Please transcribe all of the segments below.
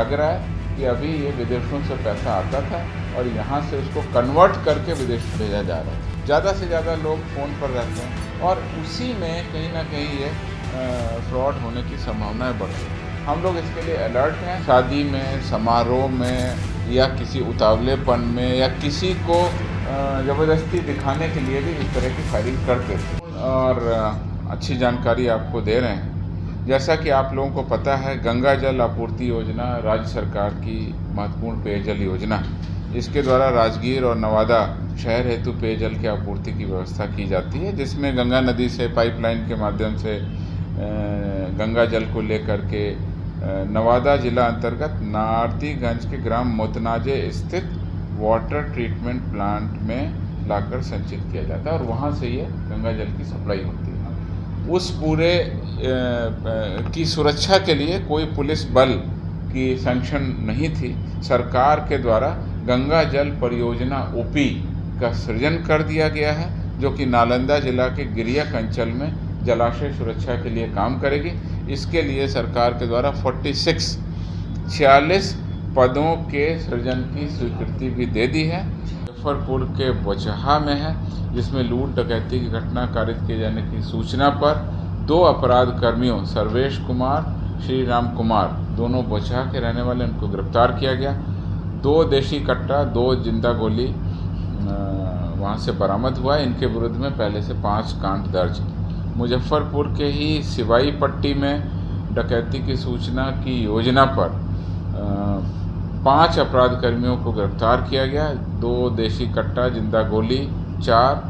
लग रहा है कि अभी ये विदेशों से पैसा आता था और यहाँ से उसको कन्वर्ट करके विदेश भेजा जा रहा है। ज़्यादा से ज़्यादा लोग फ़ोन पर रहते हैं और उसी में कहीं ना कहीं ये फ्रॉड होने की संभावनाएं बढ़ती हैं। हम लोग इसके लिए अलर्ट हैं। शादी में, समारोह में या किसी उतावलेपन में या किसी को ज़बरदस्ती दिखाने के लिए भी इस तरह की फायरिंग करते थे और अच्छी जानकारी आपको दे रहे हैं। जैसा कि आप लोगों को पता है, गंगा जल आपूर्ति योजना राज्य सरकार की महत्वपूर्ण पेयजल योजना, इसके द्वारा राजगीर और नवादा शहर हेतु पेयजल की आपूर्ति की व्यवस्था की जाती है, जिसमें गंगा नदी से पाइपलाइन के माध्यम से गंगा जल को लेकर के नवादा जिला अंतर्गत नारदीगंज के ग्राम मोतनाजे स्थित वाटर ट्रीटमेंट प्लांट में लाकर संचित किया जाता है और वहाँ से ये गंगा जल की सप्लाई होती है। उस पूरे की सुरक्षा के लिए कोई पुलिस बल की सैंक्शन नहीं थी। सरकार के द्वारा गंगा जल परियोजना ओपी का सृजन कर दिया गया है, जो कि नालंदा जिला के गिरियक अंचल में जलाशय सुरक्षा के लिए काम करेगी। इसके लिए सरकार के द्वारा 46 पदों के सृजन की स्वीकृति भी दे दी है। मुजफ्फरपुर के बचहा में है, जिसमें लूट डकैती की घटना कारित किए जाने की सूचना पर 2 अपराध कर्मियों सर्वेश कुमार, श्री राम कुमार, दोनों बचहा के रहने वाले, उनको गिरफ्तार किया गया। 2 देशी कट्टा, 2 जिंदा गोली वहाँ से बरामद हुआ। इनके विरुद्ध में पहले से 5 कांड दर्ज। मुजफ्फरपुर के ही सिवाई पट्टी में डकैती की सूचना की योजना पर 5 अपराध कर्मियों को गिरफ्तार किया गया। 2 देशी कट्टा, जिंदा गोली 4,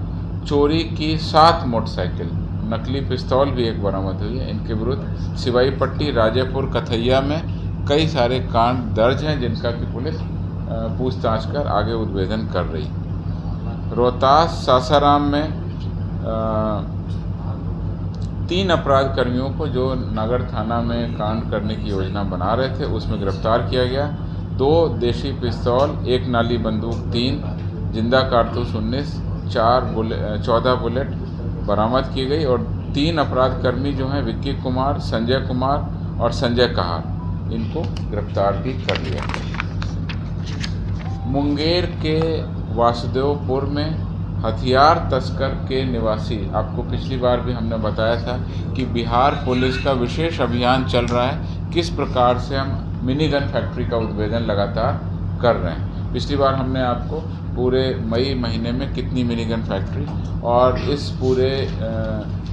चोरी की 7 मोटरसाइकिल, नकली पिस्तौल भी एक बरामद हुई है। इनके विरुद्ध सिवाई पट्टी, राजेपुर, कथैया में कई सारे कांड दर्ज हैं, जिनका कि पुलिस पूछताछ कर आगे उद्भेदन कर रही है। रोहतास सासाराम में 3 अपराध कर्मियों को जो नगर थाना में कांड करने की योजना बना रहे थे, उसमें गिरफ्तार किया गया। 2 देशी पिस्तौल, 1 नाली बंदूक, 3 जिंदा कारतूस 19, 14 बुलेट बरामद की गई और 3 अपराध कर्मी जो हैं विक्की कुमार, संजय कुमार और संजय कहार, इनको गिरफ्तार भी कर लिया गया। मुंगेर के वासुदेवपुर में हथियार तस्कर के निवासी, आपको पिछली बार भी हमने बताया था कि बिहार पुलिस का विशेष अभियान चल रहा है, किस प्रकार से हम मिनी गन फैक्ट्री का उद्भेदन लगातार कर रहे हैं। पिछली बार हमने आपको पूरे मई महीने में कितनी मिनी गन फैक्ट्री और इस पूरे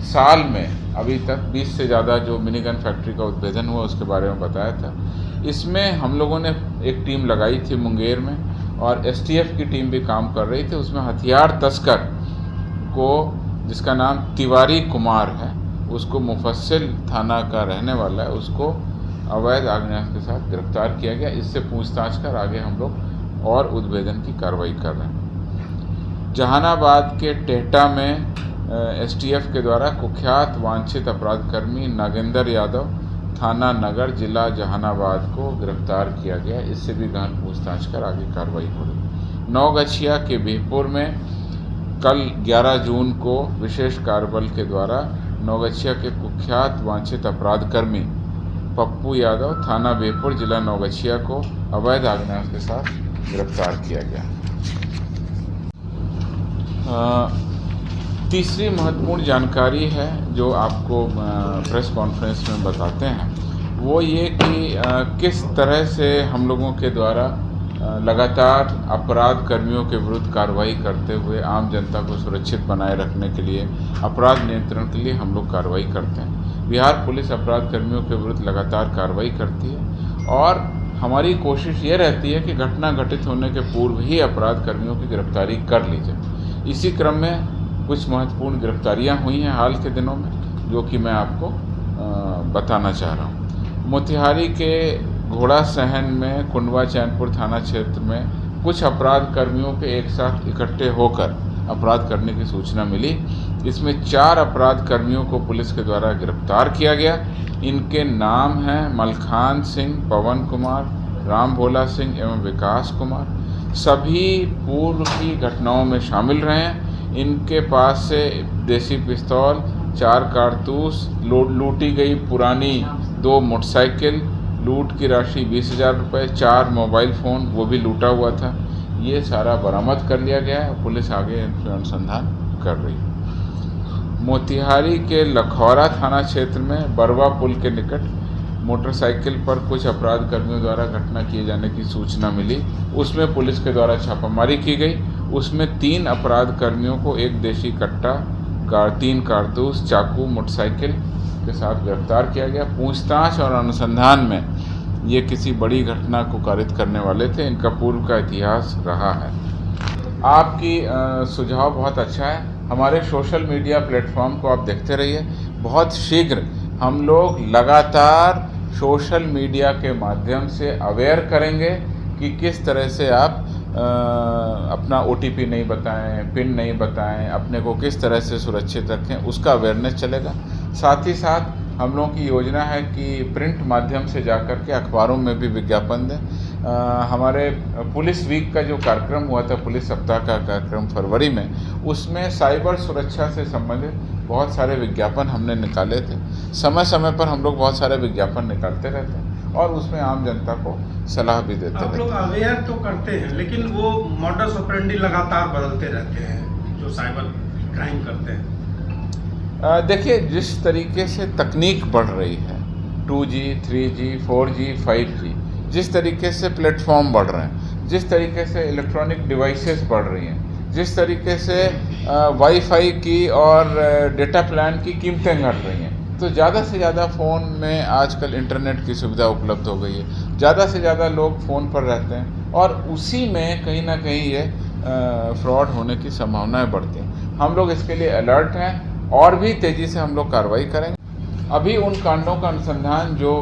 साल में अभी तक 20 से ज़्यादा जो मिनी गन फैक्ट्री का उद्भेदन हुआ उसके बारे में बताया था। इसमें हम लोगों ने एक टीम लगाई थी मुंगेर में और एसटीएफ की टीम भी काम कर रही थी। उसमें हथियार तस्कर को, जिसका नाम तिवारी कुमार है, उसको मुफस्सिल थाना का रहने वाला है, उसको अवैध आग्नेयास्त्र के साथ गिरफ्तार किया गया। इससे पूछताछ कर आगे हम लोग और उद्भेदन की कार्रवाई कर रहे हैं। जहानाबाद के टेहटा में एसटीएफ के द्वारा कुख्यात वांछित अपराधकर्मी नागेंद्र यादव, थाना नगर, जिला जहानाबाद को गिरफ्तार किया गया। इससे भी गहन पूछताछ कर आगे कार्रवाई हो रही। नौगछिया के बिहपुर में कल 11 जून को विशेष कार्यबल के द्वारा नौगछिया के कुख्यात वांछित अपराधकर्मी पप्पू यादव, थाना बिहपुर, जिला नौगछिया को अवैध आग्नेयास्त्र के साथ गिरफ्तार किया गया। तीसरी महत्वपूर्ण जानकारी है जो आपको प्रेस कॉन्फ्रेंस में बताते हैं, वो ये कि किस तरह से हम लोगों के द्वारा लगातार अपराध कर्मियों के विरुद्ध कार्रवाई करते हुए आम जनता को सुरक्षित बनाए रखने के लिए, अपराध नियंत्रण के लिए हम लोग कार्रवाई करते हैं। बिहार पुलिस अपराध कर्मियों के विरुद्ध लगातार कार्रवाई करती है और हमारी कोशिश ये रहती है कि घटना घटित होने के पूर्व ही अपराध कर्मियों की गिरफ्तारी कर ली जाए। इसी क्रम में कुछ महत्वपूर्ण गिरफ्तारियां हुई हैं हाल के दिनों में, जो कि मैं आपको बताना चाह रहा हूं। मोतिहारी के घोड़ा सहन में कुंडवा चैनपुर थाना क्षेत्र में कुछ अपराध कर्मियों के एक साथ इकट्ठे होकर अपराध करने की सूचना मिली। इसमें 4 अपराध कर्मियों को पुलिस के द्वारा गिरफ्तार किया गया। इनके नाम हैं मलखान सिंह, पवन कुमार, राम भोला सिंह एवं विकास कुमार। सभी पूर्व की घटनाओं में शामिल रहे हैं। इनके पास से देसी पिस्तौल, 4 कारतूस, लूटी गई पुरानी 2 मोटरसाइकिल, लूट की राशि 20,000 रुपये, 4 मोबाइल फ़ोन वो भी लूटा हुआ था। ये सारा बरामद कर लिया गया है, पुलिस आगे अनुसंधान कर रही है। मोतिहारी के लखौरा थाना क्षेत्र में बरवा पुल के निकट मोटरसाइकिल पर कुछ अपराध कर्मियों द्वारा घटना किए जाने की सूचना मिली। उसमें पुलिस के द्वारा छापामारी की गई। उसमें 3 अपराध कर्मियों को एक देशी कट्टा, 3 कारतूस, चाकू, मोटरसाइकिल के साथ गिरफ्तार किया गया। पूछताछ और अनुसंधान में ये किसी बड़ी घटना को कारित करने वाले थे। इनका पूर्व का इतिहास रहा है। आपकी सुझाव बहुत अच्छा है। हमारे सोशल मीडिया प्लेटफॉर्म को आप देखते रहिए। बहुत शीघ्र हम लोग लगातार सोशल मीडिया के माध्यम से अवेयर करेंगे कि किस तरह से आप अपना OTP नहीं बताएं, पिन नहीं बताएं, अपने को किस तरह से सुरक्षित रखें, उसका अवेयरनेस चलेगा। साथ ही साथ हम लोगों की योजना है कि प्रिंट माध्यम से जाकर के अखबारों में भी विज्ञापन दें। हमारे पुलिस वीक का जो कार्यक्रम हुआ था, पुलिस सप्ताह का कार्यक्रम फरवरी में, उसमें साइबर सुरक्षा से संबंधित बहुत सारे विज्ञापन हमने निकाले थे। समय समय पर हम लोग बहुत सारे विज्ञापन निकालते रहते हैं और उसमें आम जनता को सलाह भी देते रहते हैं। आप लोग अवेयर तो करते हैं, लेकिन वो मॉडस ऑपरेंडी लगातार बदलते रहते हैं जो साइबर क्राइम करते हैं। देखिए, जिस तरीके से तकनीक बढ़ रही है, 2G, 3G, 4G, 5G, जिस तरीके से प्लेटफॉर्म बढ़ रहे हैं, जिस तरीके से इलेक्ट्रॉनिक डिवाइसेस बढ़ रही हैं, जिस तरीके से वाईफाई की और डेटा प्लान की कीमतें घट रही हैं, तो ज़्यादा से ज़्यादा फ़ोन में आजकल इंटरनेट की सुविधा उपलब्ध हो गई है। ज़्यादा से ज़्यादा लोग फ़ोन पर रहते हैं और उसी में कहीं ना कहीं ये फ्रॉड होने की संभावनाएं बढ़ती हैं। हम लोग इसके लिए अलर्ट हैं और भी तेज़ी से हम लोग कार्रवाई करेंगे। अभी उन कांडों का अनुसंधान जो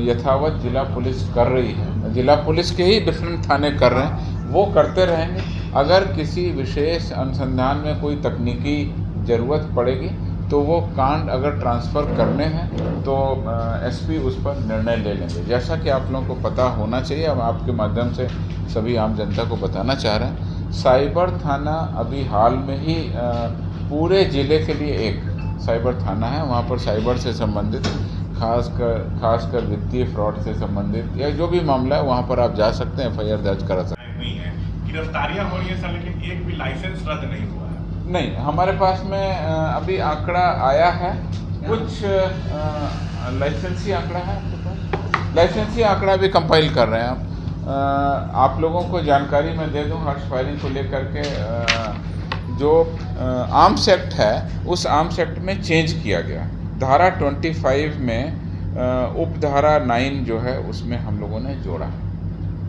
यथावत जिला पुलिस कर रही है, जिला पुलिस के ही डिफरेंट थाने कर रहे हैं, वो करते रहेंगे। अगर किसी विशेष अनुसंधान में कोई तकनीकी ज़रूरत पड़ेगी तो वो कांड अगर ट्रांसफ़र करने हैं तो SP उस पर निर्णय ले लेंगे। जैसा कि आप लोगों को पता होना चाहिए, हम आपके माध्यम से सभी आम जनता को बताना चाह रहे हैं, साइबर थाना अभी हाल में ही पूरे ज़िले के लिए एक साइबर थाना है। वहाँ पर साइबर से संबंधित खासकर वित्तीय फ्रॉड से संबंधित या जो भी मामला है, वहाँ पर आप जा सकते हैं, FIR दर्ज करा सकते हैं। नहीं है, गिरफ्तारियाँ हो रही हैं सर, लेकिन एक भी लाइसेंस रद्द नहीं हुआ है। नहीं, हमारे पास में अभी आंकड़ा आया है, कुछ लाइसेंसी आंकड़ा है आपके पास? लाइसेंसी आंकड़ा भी कंपाइल कर रहे हैं हम। आप लोगों को जानकारी मैं दे दूं, हर्ष फायरिंग को लेकर के जो आर्म्स एक्ट है, उस आर्म्स एक्ट में चेंज किया गया। धारा 25 में उपधारा 9 जो है उसमें हम लोगों ने जोड़ा है,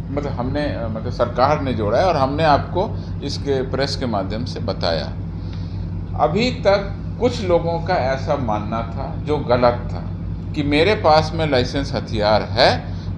मतलब सरकार ने जोड़ा है और हमने आपको इसके प्रेस के माध्यम से बताया। अभी तक कुछ लोगों का ऐसा मानना था जो गलत था कि मेरे पास में लाइसेंस हथियार है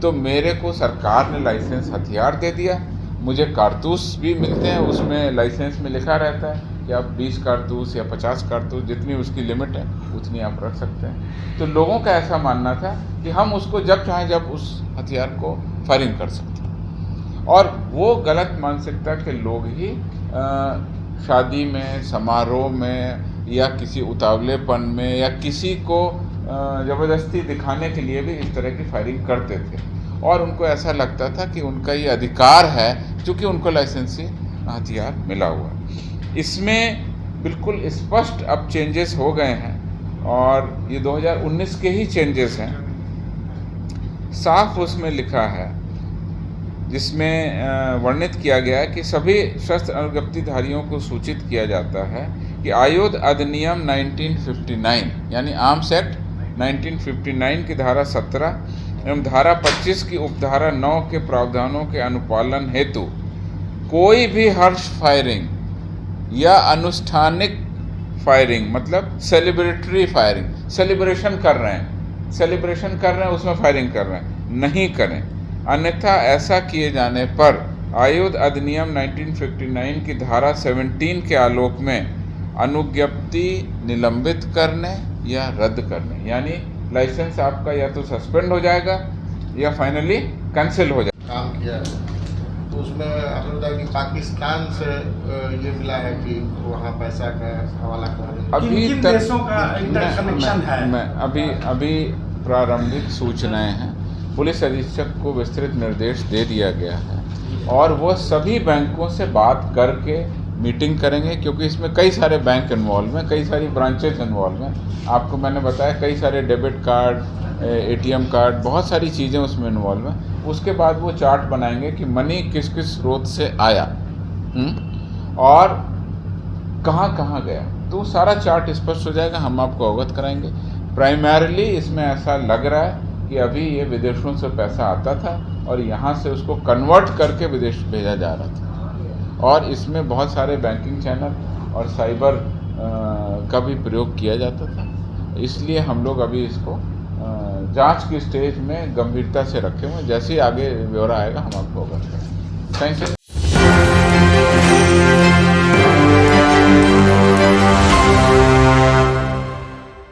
तो मेरे को सरकार ने लाइसेंस हथियार दे दिया। मुझे कारतूस भी मिलते हैं, उसमें लाइसेंस में लिखा रहता है कि आप 20 कारतूस या 50 कारतूस, जितनी उसकी लिमिट है उतनी आप रख सकते हैं। तो लोगों का ऐसा मानना था कि हम उसको जब चाहें जब उस हथियार को फायरिंग कर सकते हैं, और वो गलत मानसिकता के लोग ही शादी में, समारोह में या किसी उतावलेपन में या किसी को ज़बरदस्ती दिखाने के लिए भी इस तरह की फायरिंग करते थे और उनको ऐसा लगता था कि उनका ये अधिकार है क्योंकि उनको लाइसेंसी हथियार मिला हुआ है। इसमें बिल्कुल स्पष्ट अब चेंजेस हो गए हैं और ये 2019 के ही चेंजेस हैं। साफ उसमें लिखा है, जिसमें वर्णित किया गया है कि सभी शस्त्र अनुज्ञप्तिधारियों को सूचित किया जाता है कि आयुध अधिनियम 1959 यानी आर्म्स एक्ट 1959 की धारा 17 एवं धारा 25 की उपधारा 9 के प्रावधानों के अनुपालन हेतु कोई भी हर्ष फायरिंग या अनुष्ठानिक फायरिंग, मतलब सेलिब्रेटरी फायरिंग, सेलिब्रेशन कर रहे हैं उसमें फायरिंग कर रहे हैं, नहीं करें। अन्यथा ऐसा किए जाने पर आयुध अधिनियम 1959 की धारा 17 के आलोक में अनुज्ञप्ति निलंबित करने या रद्द करने, यानी लाइसेंस आपका या तो सस्पेंड हो जाएगा या फाइनली कैंसिल हो जाएगा। काम किया है तो उसमें आपने बताया कि पाकिस्तान से ये मिला है कि वहाँ पैसा का हवाला कर अभी किन तक देशों का इंटरकनेक्शन है? अभी प्रारंभिक सूचनाएं हैं पुलिस अधीक्षक को विस्तृत निर्देश दे दिया गया है और वो सभी बैंकों से बात करके मीटिंग करेंगे, क्योंकि इसमें कई सारे बैंक इन्वॉल्व हैं, कई सारी ब्रांचेस इन्वॉल्व हैं। आपको मैंने बताया कई सारे डेबिट कार्ड, ATM कार्ड, बहुत सारी चीज़ें उसमें इन्वॉल्व हैं। उसके बाद वो चार्ट बनाएंगे कि मनी किस किस स्रोत से आया और कहाँ कहाँ गया, तो सारा चार्ट स्पष्ट हो जाएगा, हम आपको अवगत कराएंगे। प्राइमरीली इसमें ऐसा लग रहा है कि अभी ये विदेशों से पैसा आता था और यहाँ से उसको कन्वर्ट करके विदेश भेजा जा रहा था और इसमें बहुत सारे बैंकिंग चैनल और साइबर का भी प्रयोग किया जाता था। इसलिए हम लोग अभी इसको जांच की स्टेज में गंभीरता से रखे हुए, जैसे ही आगे ब्यौरा आएगा हम आपको अवगत करेंगे। Thank you.